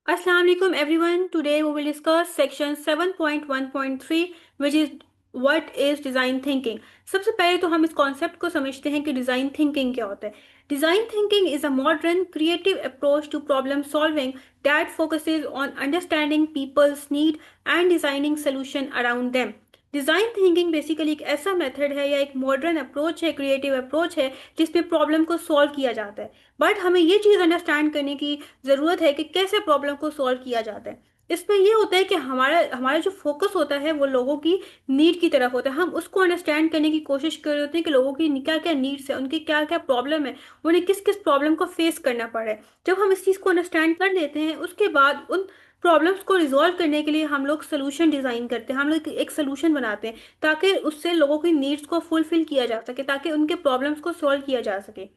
Assalamualaikum everyone. Today we will discuss section 7.1.3 which is what is design thinking. सबसे पहले तो हम इस कॉन्सेप्ट को समझते हैं कि डिज़ाइन थिंकिंग क्या होता है. Design thinking is a modern creative approach to problem solving that focuses on understanding people's need and designing solution around them. Design thinking basically एक ऐसा मेथड है या एक मॉडर्न अप्रोच है, क्रिएटिव अप्रोच है जिसमें प्रॉब्लम को सॉल्व किया जाता है. बट हमें ये चीज़ अंडरस्टैंड करने की ज़रूरत है कि कैसे प्रॉब्लम को सॉल्व किया जाता है. इसमें ये होता है कि हमारा हमारा जो फोकस होता है वो लोगों की नीड की तरफ होता है. हम उसको अंडरस्टैंड करने की कोशिश कर रहे होते हैं कि लोगों की क्या क्या नीड्स है, उनकी क्या क्या प्रॉब्लम है, उन्हें किस किस प्रॉब्लम को फेस करना पड़ रहा है. जब हम इस चीज़ को अंडरस्टैंड कर लेते हैं उसके बाद उन प्रॉब्लम्स को रिजॉल्व करने के लिए हम लोग सोल्यूशन डिज़ाइन करते हैं. हम लोग एक सोल्यूशन बनाते हैं ताकि उससे लोगों की नीड्स को फुलफिल किया जा सके, ताकि उनके प्रॉब्लम्स को सॉल्व किया जा सके.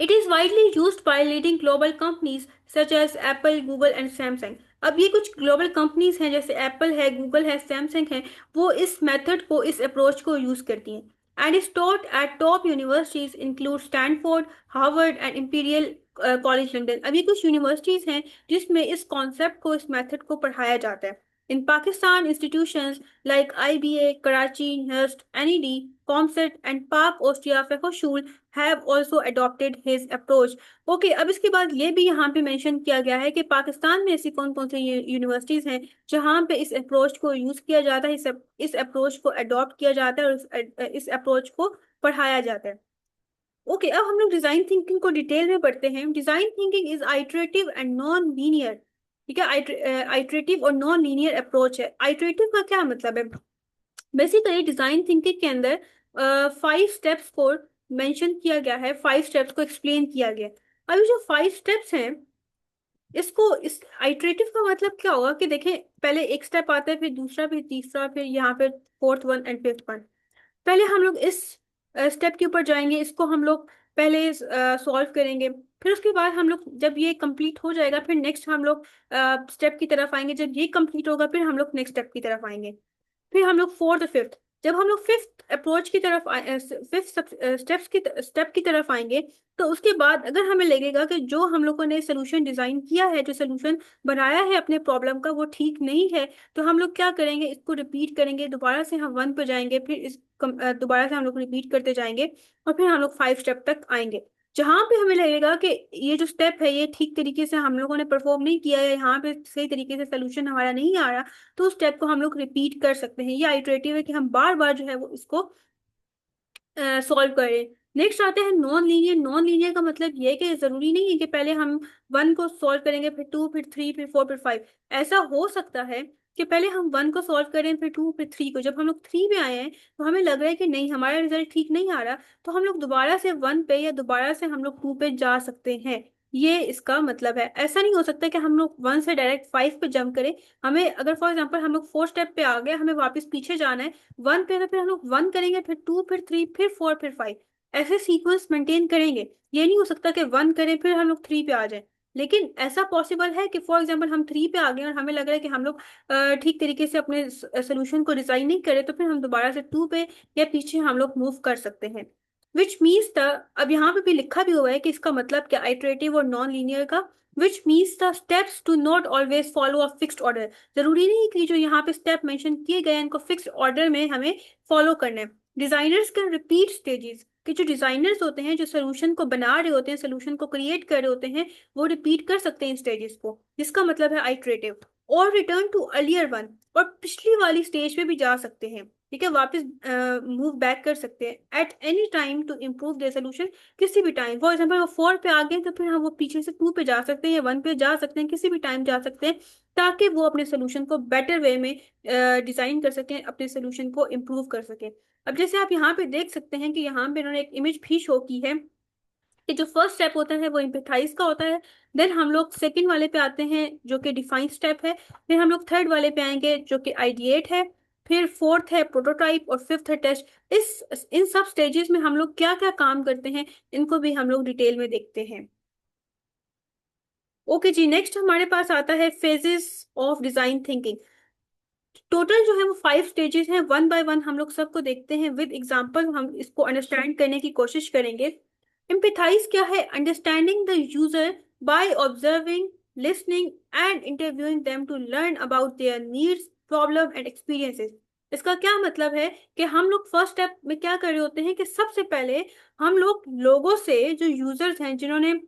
It is widely used by leading global companies such as Apple, Google and Samsung. अब ये कुछ ग्लोबल कंपनीज हैं जैसे एप्पल है, गूगल है, सैमसंग है, वो इस मेथड को, इस अप्रोच को यूज करती हैं. And is taught at top universities include Stanford, Harvard and imperial college London. अब ये कुछ यूनिवर्सिटीज हैं जिसमें इस कॉन्सेप्ट को, इस मेथड को पढ़ाया जाता है. In Pakistan, institutions like IBA, Karachi, NUST, NED, COMSET and Park Austria Fachhochschule have also adopted his approach. Okay, अब इसके बाद ये भी यहाँ पे मेंशन किया गया है कि पाकिस्तान में ऐसी कौन कौन सी यूनिवर्सिटीज़ हैं जहाँ पे इस अप्रोच को यूज़ किया जाता है, इस अप्रोच को अडॉप्ट किया जाता है और इस अप्रोच को पढ़ाया जाता है. ओके, अब हम लोग डिज़ाइन थिंकिंग को डिटेल में पढ़ते हैं. Design thinking is iterative and non linear. ठीक है, आइटरेटिव और नॉन लीनियर अप्रोच है. आइटरेटिव का क्या मतलब है? बेसिकली डिजाइन थिंकिंग के अंदर 5 स्टेप्स को मेंशन किया गया है, 5 स्टेप्स को एक्सप्लेन किया गया है. अभी जो 5 स्टेप्स हैं, इसको इस आइटरेटिव का मतलब क्या होगा कि देखें, पहले एक स्टेप आता है, फिर दूसरा, फिर तीसरा, फिर यहाँ पे fourth one and fifth one. पहले हम लोग इस स्टेप के ऊपर जाएंगे, इसको हम लोग पहले सॉल्व करेंगे. फिर उसके बाद हम लोग, जब ये कंप्लीट हो जाएगा, फिर नेक्स्ट हम लोग स्टेप की तरफ आएंगे. जब ये कंप्लीट होगा फिर हम लोग नेक्स्ट स्टेप की तरफ आएंगे. फिर हम लोग फोर्थ फिफ्थ, जब हम लोग फिफ्थ अप्रोच की तरफ, फिफ्थ स्टेप की तरफ आएंगे, तो उसके बाद अगर हमें लगेगा कि जो हम लोगों ने सोल्यूशन डिजाइन किया है, जो सोल्यूशन बनाया है अपने प्रॉब्लम का, वो ठीक नहीं है, तो हम लोग क्या करेंगे, इसको रिपीट करेंगे. दोबारा से हम वन पर जाएंगे, फिर दोबारा से हम लोग रिपीट करते जाएंगे और फिर हम लोग 5 स्टेप तक आएंगे. जहां पे हमें लगेगा कि ये जो स्टेप है ये ठीक तरीके से हम लोगों ने परफॉर्म नहीं किया है, यहाँ पे सही तरीके से सोल्यूशन हमारा नहीं आ रहा, तो उस स्टेप को हम लोग रिपीट कर सकते हैं. ये आइटरेटिव है कि हम बार बार जो है वो इसको सॉल्व करें. नेक्स्ट आते हैं नॉन लीनियर. नॉन लीनियर का मतलब ये है कि जरूरी नहीं है कि पहले हम वन को सॉल्व करेंगे, फिर टू, फिर थ्री, फिर फोर, फिर फाइव. ऐसा हो सकता है कि पहले हम वन को सॉल्व करें, फिर टू, फिर थ्री को. जब हम लोग थ्री पे आए हैं तो हमें लग रहा है कि नहीं, हमारा रिजल्ट ठीक नहीं आ रहा, तो हम लोग दोबारा से वन पे या दोबारा से हम लोग टू पे जा सकते हैं. ये इसका मतलब है. ऐसा नहीं हो सकता कि हम लोग वन से डायरेक्ट फाइव पे जंप करें. हमें अगर फॉर एग्जांपल हम लोग फोर स्टेप पे आ गए, हमें वापस पीछे जाना है वन पे, तो फिर हम लोग वन करेंगे, फिर टू, फिर थ्री, फिर फोर, फिर फाइव, ऐसे सीक्वेंस मेंटेन करेंगे. ये नहीं हो सकता कि वन करें फिर हम लोग थ्री पे आ जाए. लेकिन ऐसा पॉसिबल है कि फॉर एग्जांपल हम थ्री पे आ गए और हमें लग रहा है कि हम लोग ठीक तरीके से अपने सोल्यूशन को डिजाइन नहीं करे, तो फिर हम दोबारा से टू पे या पीछे हम लोग मूव कर सकते हैं. विच मीन्स द, अब यहाँ पे भी लिखा भी हुआ है कि इसका मतलब क्या आइटरेटिव और नॉन लीनियर का. Which means the steps to not always follow a fixed order. जरूरी नहीं कि जो यहाँ पे स्टेप मेंशन किए गए हैं इनको फिक्स्ड ऑर्डर में हमें फॉलो करना है. डिजाइनर्स कैन रिपीट स्टेजेस, कि जो डिजाइनर्स होते हैं, जो सोल्यूशन को बना रहे होते हैं, सोल्यूशन को क्रिएट कर रहे होते हैं, वो रिपीट कर सकते हैं स्टेजेस को, जिसका मतलब है आइटरेटिव. और रिटर्न टू अर्लियर वन, और पिछली वाली स्टेज पे भी जा सकते हैं. ठीक है, वापस मूव बैक कर सकते हैं at any time to improve their solution. किसी भी टाइम, फॉर एग्जांपल वो फोर पे आ गए तो फिर हम वो पीछे से टू पे जा सकते हैं या वन पे जा सकते हैं, किसी भी टाइम जा सकते हैं, ताकि वो अपने सोल्यूशन को बेटर वे में डिजाइन कर सकें, अपने सोल्यूशन को इम्प्रूव कर सकें. अब जैसे आप यहाँ पे देख सकते हैं कि यहाँ पे इन्होंने एक इमेज भी शो की है कि जो फर्स्ट स्टेप होता है वो एम्पैथाइज का होता है. देन हम लोग सेकंड वाले पे आते हैं जो कि डिफाइन स्टेप है. फिर हम लोग थर्ड वाले पे आएंगे जो कि आइडिएट है. फिर फोर्थ है प्रोटोटाइप और फिफ्थ है टेस्ट. इस इन सब स्टेजेस में हम लोग क्या क्या काम करते हैं, इनको भी हम लोग डिटेल में देखते हैं. ओके जी, नेक्स्ट हमारे पास आता है phases of design thinking. Total जो है वो 5 स्टेजेस हैं. वन बाय वन हम लोग सबको देखते हैं विद एग्जांपल, हम इसको अंडरस्टैंड करने की कोशिश करेंगे. एम्पैथाइज क्या है? Understanding the user by observing listening and interviewing them to learn about their needs, problem and experiences। इसका क्या मतलब है कि हम लोग फर्स्ट स्टेप में क्या कर रहे होते हैं कि सबसे पहले हम लोग लोगों से, जो यूजर्स हैं जिन्होंने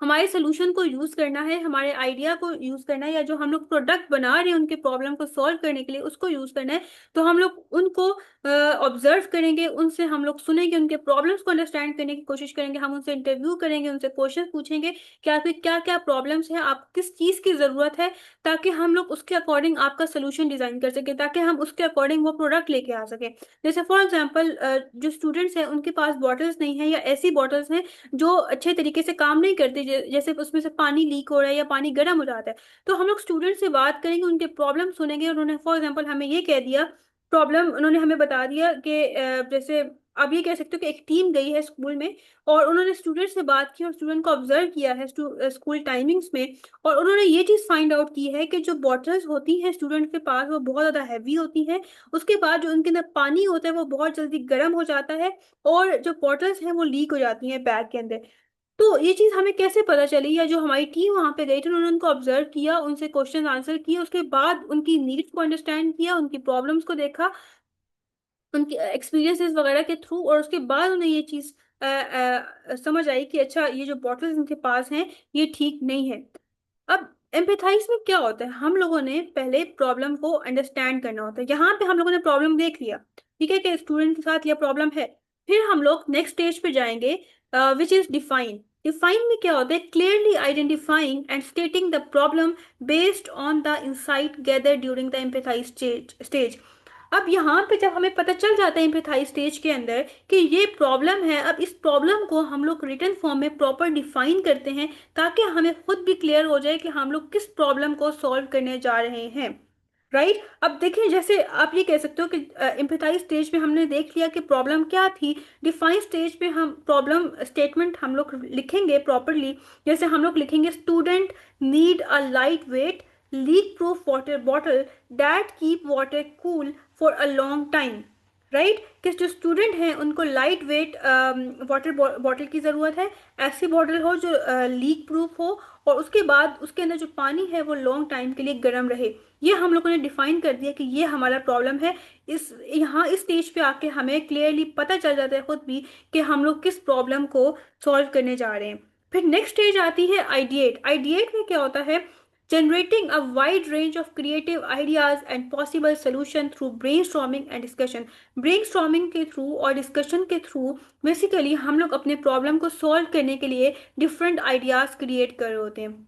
हमारे सोल्यूशन को यूज करना है, हमारे आइडिया को यूज करना है, या जो हम लोग प्रोडक्ट बना रहे हैं उनके प्रॉब्लम को सॉल्व करने के लिए उसको यूज करना है, तो हम लोग उनको ऑब्जर्व करेंगे, उनसे हम लोग सुनेंगे, उनके प्रॉब्लम्स को अंडरस्टैंड करने की कोशिश करेंगे, हम उनसे इंटरव्यू करेंगे, उनसे क्वेश्चन पूछेंगे कि आपके क्या क्या प्रॉब्लम्स हैं, आप किस चीज़ की ज़रूरत है, ताकि हम लोग उसके अकॉर्डिंग आपका सोल्यूशन डिजाइन कर सके, ताकि हम उसके अकॉर्डिंग वो प्रोडक्ट लेके आ सके। जैसे फॉर एग्जाम्पल जो स्टूडेंट्स हैं उनके पास बॉटल्स नहीं है, या ऐसी बॉटल्स हैं जो अच्छे तरीके से काम नहीं करते, जैसे उसमें से पानी लीक हो रहा है या पानी गर्म हो जाता है, तो हम लोग स्टूडेंट से बात करेंगे, उनके प्रॉब्लम सुनेंगे। उन्होंने फॉर एग्जांपल हमें ये कह दिया, प्रॉब्लम उन्होंने हमें बता दिया कि जैसे आप ये कह सकते हो कि एक टीम गई है स्कूल में, और उन्होंने स्टूडेंट से बात की और स्टूडेंट को ऑब्जर्व किया है स्कूल टाइमिंग्स में, और उन्होंने ये चीज़ फाइंड आउट की है कि जो बॉटल्स होती हैं स्टूडेंट के पास वो बहुत ज़्यादा हैवी होती हैं, उसके बाद जो उनके अंदर पानी होता है वो बहुत जल्दी गर्म हो जाता है, और जो बॉटल्स हैं वो लीक हो जाती हैं बैग के अंदर। तो ये चीज हमें कैसे पता चली, या जो हमारी टीम वहां पे गई थी उन्होंने उनको ऑब्जर्व किया, उनसे क्वेश्चन आंसर किए, उसके बाद उनकी नीड्स को अंडरस्टैंड किया, उनकी प्रॉब्लम्स को देखा उनके एक्सपीरियंसेस वगैरह के थ्रू, और उसके बाद उन्हें ये चीज समझ आई कि अच्छा ये जो बॉटल्स इनके पास हैं ये ठीक नहीं है। अब एम्पैथाइज में क्या होता है, हम लोगों ने पहले प्रॉब्लम को अंडरस्टैंड करना होता है। यहाँ पे हम लोगों ने प्रॉब्लम देख लिया, ठीक है कि स्टूडेंट के साथ यह प्रॉब्लम है, फिर हम लोग नेक्स्ट स्टेज पे जाएंगे, विच इज डिफाइन। डिफाइन में क्या होता है, clearly identifying and stating the problem based on the insight gather during the empathise stage. अब यहाँ पे जब हमें पता चल जाता है एम्पैथाइज स्टेज के अंदर कि ये प्रॉब्लम है, अब इस प्रॉब्लम को हम लोग रिटन फॉर्म में प्रॉपर डिफाइन करते हैं, ताकि हमें खुद भी क्लियर हो जाए कि हम लोग किस प्रॉब्लम को सॉल्व करने जा रहे हैं। राइट, अब देखिए जैसे आप ये कह सकते हो कि एम्पैथाइज स्टेज में हमने देख लिया कि प्रॉब्लम क्या थी, डिफाइन स्टेज पे हम प्रॉब्लम स्टेटमेंट हम लोग लिखेंगे प्रॉपरली। जैसे हम लोग लिखेंगे, student need a light weight leak proof water bottle that keep water cool for a long time. Right, कि जो स्टूडेंट हैं उनको लाइट वेट वाटर बॉटल की ज़रूरत है, ऐसी बॉटल हो जो लीक प्रूफ हो, और उसके बाद उसके अंदर जो पानी है वो लॉन्ग टाइम के लिए गर्म रहे। ये हम लोगों ने डिफाइन कर दिया कि ये हमारा प्रॉब्लम है। इस यहाँ इस स्टेज पे आके हमें क्लियरली पता चल जाता है खुद भी कि हम लोग किस प्रॉब्लम को सॉल्व करने जा रहे हैं। फिर नेक्स्ट स्टेज आती है आइडिएट। आइडिएट में क्या होता है, generating a wide range of creative ideas and possible solution through brainstorming and discussion। brainstorming के थ्रू और डिस्कशन के थ्रू बेसिकली हम लोग अपने प्रॉब्लम को सॉल्व करने के लिए डिफरेंट आइडियाज क्रिएट कर रहे होते हैं,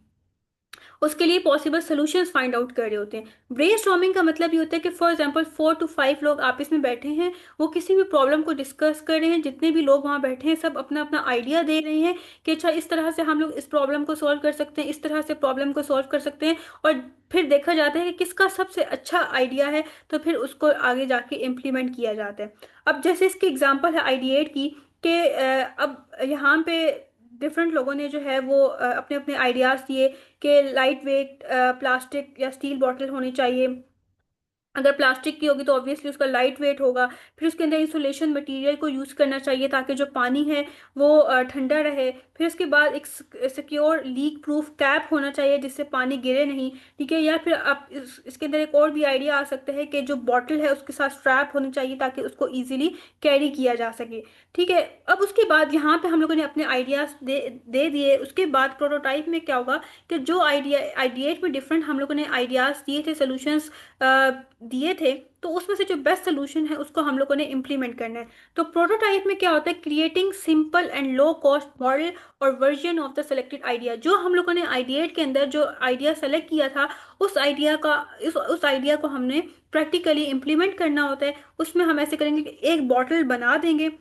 उसके लिए पॉसिबल सोल्यूशंस फाइंड आउट कर रहे होते हैं। ब्रेनस्टॉर्मिंग का मतलब ये होता है कि फॉर एग्जांपल 4 to 5 लोग आपस में बैठे हैं, वो किसी भी प्रॉब्लम को डिस्कस कर रहे हैं, जितने भी लोग वहाँ बैठे हैं सब अपना अपना आइडिया दे रहे हैं कि अच्छा इस तरह से हम लोग इस प्रॉब्लम को सॉल्व कर सकते हैं, इस तरह से प्रॉब्लम को सॉल्व कर सकते हैं, और फिर देखा जाता है कि किसका सबसे अच्छा आइडिया है, तो फिर उसको आगे जाके इम्प्लीमेंट किया जाता है। अब जैसे इसकी एग्जाम्पल है आइडिएट की, कि अब यहाँ पे डिफरेंट लोगों ने जो है वो अपने अपने आइडियाज़ दिए कि लाइट वेट प्लास्टिक या स्टील बॉटल होनी चाहिए। अगर प्लास्टिक की होगी तो ऑब्वियसली उसका लाइट वेट होगा। फिर उसके अंदर इंसुलेशन मटेरियल को यूज़ करना चाहिए ताकि जो पानी है वो ठंडा रहे। फिर उसके बाद एक सिक्योर लीक प्रूफ कैप होना चाहिए जिससे पानी गिरे नहीं, ठीक है। या फिर आप इसके अंदर एक और भी आइडिया आ सकता है कि जो बॉटल है उसके साथ स्ट्रैप होनी चाहिए ताकि उसको ईजिली कैरी किया जा सके, ठीक है। अब उसके बाद यहाँ पे हम लोगों ने अपने आइडियाज दे दिए। उसके बाद प्रोटोटाइप में क्या होगा कि जो आइडिएट में डिफरेंट हम लोगों ने आइडियाज दिए थे, सोल्यूशंस दिए थे, तो उसमें से जो बेस्ट सोल्यूशन है उसको हम लोगों ने इम्प्लीमेंट करना है। तो प्रोटोटाइप में क्या होता है, creating simple and low cost model और version of the selected idea. जो हम लोगों ने आइडिएट के अंदर जो आइडिया सेलेक्ट किया था उस आइडिया को हमने प्रैक्टिकली इम्प्लीमेंट करना होता है। उसमें हम ऐसे करेंगे कि एक बॉटल बना देंगे,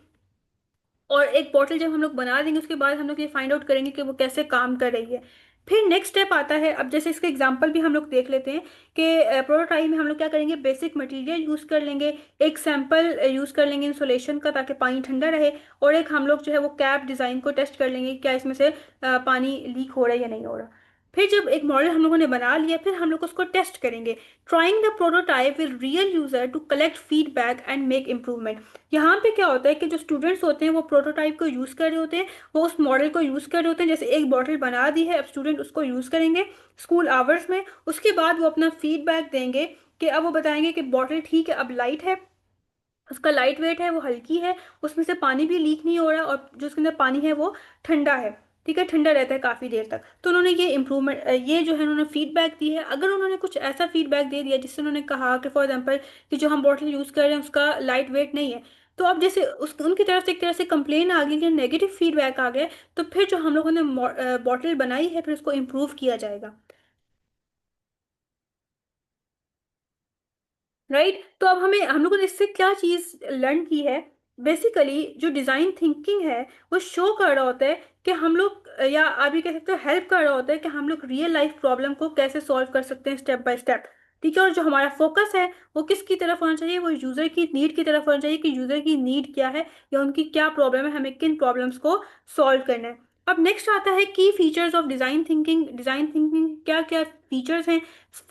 और एक बॉटल जब हम लोग बना देंगे उसके बाद हम लोग ये फाइंड आउट करेंगे कि वो कैसे काम कर रही है। फिर नेक्स्ट स्टेप आता है, अब जैसे इसका एग्जांपल भी हम लोग देख लेते हैं कि प्रोटोटाइप में हम लोग क्या करेंगे, बेसिक मटेरियल यूज़ कर लेंगे, एक सैंपल यूज़ कर लेंगे इंसुलेशन का ताकि पानी ठंडा रहे, और एक हम लोग जो है वो कैप डिज़ाइन को टेस्ट कर लेंगे क्या इसमें से पानी लीक हो रहा है या नहीं हो रहा। फिर जब एक मॉडल हम लोगों ने बना लिया, फिर हम लोग उसको टेस्ट करेंगे। Trying the prototype with real user to collect feedback and make improvement. यहाँ पे क्या होता है कि जो स्टूडेंट्स होते हैं वो प्रोटोटाइप को यूज़ कर रहे होते हैं, वो उस मॉडल को यूज़ कर रहे होते हैं। जैसे एक बॉटल बना दी है, अब स्टूडेंट उसको यूज़ करेंगे स्कूल आवर्स में। उसके बाद वो अपना फीडबैक देंगे कि अब वो बताएंगे कि बॉटल ठीक है, अब लाइट है, उसका लाइट वेट है, वो हल्की है, उसमें से पानी भी लीक नहीं हो रहा, और जो उसके अंदर पानी है वो ठंडा है। ठीक है, ठंडा रहता है काफ़ी देर तक। तो उन्होंने ये इम्प्रूवमेंट, ये जो है उन्होंने फीडबैक दी है। अगर उन्होंने कुछ ऐसा फीडबैक दे दिया जिससे उन्होंने कहा कि फॉर एग्जांपल कि जो हम बॉटल यूज़ कर रहे हैं उसका लाइट वेट नहीं है, तो अब जैसे उस उनकी तरफ से एक तरह से कंप्लेन आ गई कि नेगेटिव फीडबैक आ गया, तो फिर जो हम लोगों ने बॉटल बनाई है फिर उसको इम्प्रूव किया जाएगा। राइट, तो अब हमें हम लोगों ने इससे क्या चीज लर्न की है। बेसिकली जो डिजाइन थिंकिंग है वो शो कर रहा होता है कि हम लोग, या आप ये कह सकते हो हेल्प कर रहा होता है कि हम लोग रियल लाइफ प्रॉब्लम को कैसे सॉल्व कर सकते हैं स्टेप बाय स्टेप। ठीक है, और जो हमारा फोकस है वो किसकी तरफ होना चाहिए, वो यूजर की नीड की तरफ होना चाहिए कि यूजर की नीड क्या है या उनकी क्या प्रॉब्लम है, हमें किन प्रॉब्लम्स को सॉल्व करना है। अब नेक्स्ट आता है की features of design thinking. Design thinking क्या क्या फीचर्स हैं।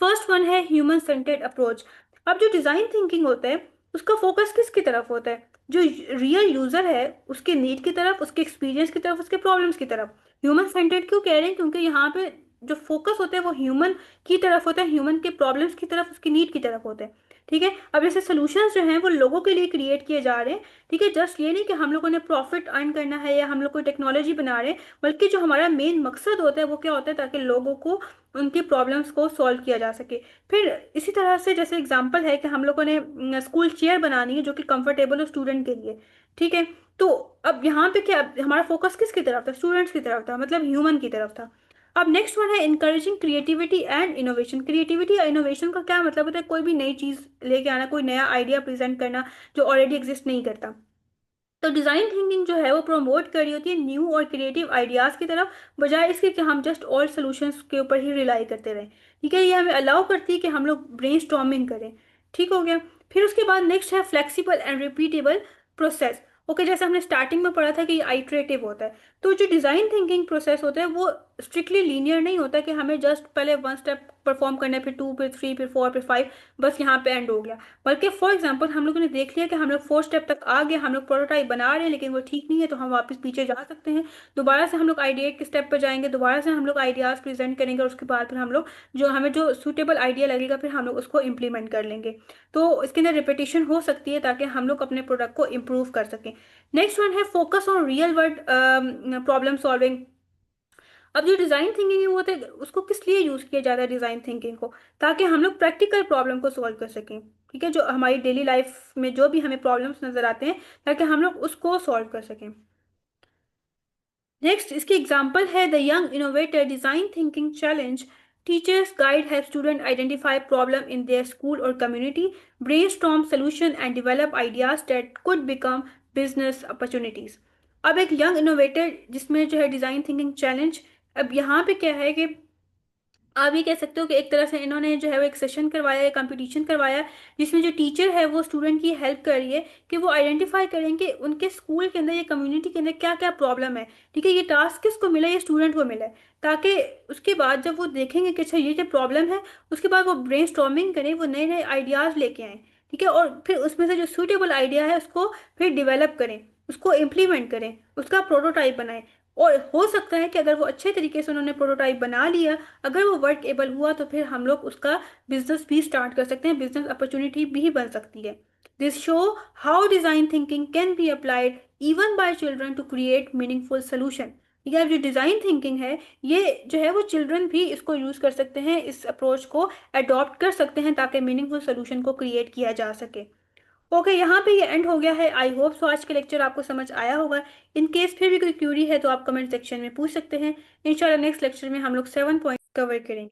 फर्स्ट वन है ह्यूमन सेंटर्ड अप्रोच। अब जो डिजाइन थिंकिंग होता है उसका फोकस किसकी तरफ होता है, जो रियल यूजर है उसके नीड की तरफ, उसके एक्सपीरियंस की तरफ, उसके प्रॉब्लम्स की तरफ। ह्यूमन सेंटर्ड क्यों कह रहे हैं, क्योंकि यहाँ पे जो फोकस होता है वो ह्यूमन की तरफ होता है, ह्यूमन के प्रॉब्लम्स की तरफ, उसकी नीड की तरफ होता है। ठीक है, अब जैसे सोल्यूशंस जो हैं वो लोगों के लिए क्रिएट किए जा रहे हैं। ठीक है, जस्ट ये नहीं कि हम लोगों ने प्रॉफिट अर्न करना है या हम लोग कोई टेक्नोलॉजी बना रहे हैं, बल्कि जो हमारा मेन मकसद होता है वो क्या होता है, ताकि लोगों को उनकी प्रॉब्लम्स को सॉल्व किया जा सके। फिर इसी तरह से जैसे एग्जांपल है कि हम लोगों ने स्कूल चेयर बनानी है जो कि कंफर्टेबल हो स्टूडेंट के लिए। ठीक है, तो अब यहाँ पे क्या हमारा फोकस किसकी तरफ था, स्टूडेंट्स की तरफ था, मतलब ह्यूमन की तरफ था। अब नेक्स्ट वन है encouraging creativity and innovation. Creativity या इनोवेशन का क्या मतलब होता है, कोई भी नई चीज लेके आना, कोई नया आइडिया प्रेजेंट करना जो ऑलरेडी एग्जिस्ट नहीं करता। तो डिजाइन थिंकिंग जो है वो प्रमोट कर रही होती है न्यू और क्रिएटिव आइडियाज की तरफ, बजाय इसके कि हम जस्ट ओल्ड सॉल्यूशंस के ऊपर ही रिलाई करते रहें। ठीक है, ये हमें अलाउ करती है कि हम लोग ब्रेनस्टॉर्मिंग करें। ठीक हो गया। फिर उसके बाद नेक्स्ट है flexible and repeatable process. Okay, जैसे हमने स्टार्टिंग में पढ़ा था कि ये आइट्रेटिव होता है, तो जो डिजाइन थिंकिंग प्रोसेस होता है वो स्ट्रिक्टली लीनियर नहीं होता कि हमें जस्ट पहले वन स्टेप परफॉर्म करना है, फिर टू, फिर थ्री, फिर फोर, फिर फाइव, बस यहाँ पे एंड हो गया। बल्कि फॉर एग्जाम्पल हम लोगों ने देख लिया कि हम लोग फोर स्टेप तक आ गए, हम लोग प्रोटोटाइप बना रहे हैं लेकिन वो ठीक नहीं है, तो हम वापस पीछे जा सकते हैं। दोबारा से हम लोग आइडिया के स्टेप पर जाएंगे, दोबारा से हम लोग आइडियाज प्रेजेंट करेंगे, और उसके बाद फिर हम लोग जो हमें जो सूटेबल आइडिया लगेगा फिर हम लोग उसको इम्प्लीमेंट कर लेंगे। तो इसके अंदर रिपीटेशन हो सकती है ताकि हम लोग अपने प्रोडक्ट को इम्प्रूव कर सकें। नेक्स्ट वन है focus on real world problem solving. अब जो डिजाइन थिंकिंग है वो होता है, उसको किस लिए यूज किया जाता है डिजाइन थिंकिंग को, ताकि हम लोग प्रैक्टिकल प्रॉब्लम को सॉल्व कर सकें। ठीक है, जो हमारी डेली लाइफ में जो भी हमें प्रॉब्लम्स नजर आते हैं, ताकि हम लोग उसको सॉल्व कर सकें। नेक्स्ट इसकी एग्जाम्पल है the young innovator design thinking challenge. Teachers guide help student identify problem in their school और community, brainstorm solution and develop ideas that could become business opportunities. अब एक यंग इनोवेटर जिसमें जो है डिजाइन थिंकिंग चैलेंज, अब यहाँ पे क्या है कि आप ये कह सकते हो कि एक तरह से इन्होंने जो है वो एक सेशन करवाया है, कंपटीशन करवाया है, जिसमें जो टीचर है वो स्टूडेंट की हेल्प कर रही है कि वो आइडेंटिफाई करें कि उनके स्कूल के अंदर या कम्युनिटी के अंदर क्या क्या प्रॉब्लम है। ठीक है, ये टास्क किसको मिला, ये स्टूडेंट को मिला है, ताकि उसके बाद जब वो देखेंगे कि अच्छा ये क्या प्रॉब्लम है, उसके बाद वो ब्रेन स्टॉर्मिंग करें, वो नए नए आइडियाज लेके आए। ठीक है, और फिर उसमें से जो सूटेबल आइडिया है उसको फिर डिवेलप करें, उसको इम्प्लीमेंट करें, उसका प्रोटोटाइप बनाएं। और हो सकता है कि अगर वो अच्छे तरीके से उन्होंने प्रोटोटाइप बना लिया, अगर वो वर्क एबल हुआ, तो फिर हम लोग उसका बिजनेस भी स्टार्ट कर सकते हैं, बिजनेस अपॉर्चुनिटी भी बन सकती है। This show how design thinking can be applied even by children to create meaningful solution. या जो डिजाइन थिंकिंग है ये जो है वो चिल्ड्रन भी इसको यूज कर सकते हैं, इस अप्रोच को अडॉप्ट कर सकते हैं, ताकि मीनिंगफुल सोल्यूशन को क्रिएट किया जा सके। ओके, यहाँ पे ये एंड हो गया है। आई होप सो आज के लेक्चर आपको समझ आया होगा। इन केस फिर भी कोई क्यूरी है तो आप कमेंट सेक्शन में पूछ सकते हैं। इंशाल्लाह नेक्स्ट लेक्चर में हम लोग 7 पॉइंट कवर करेंगे।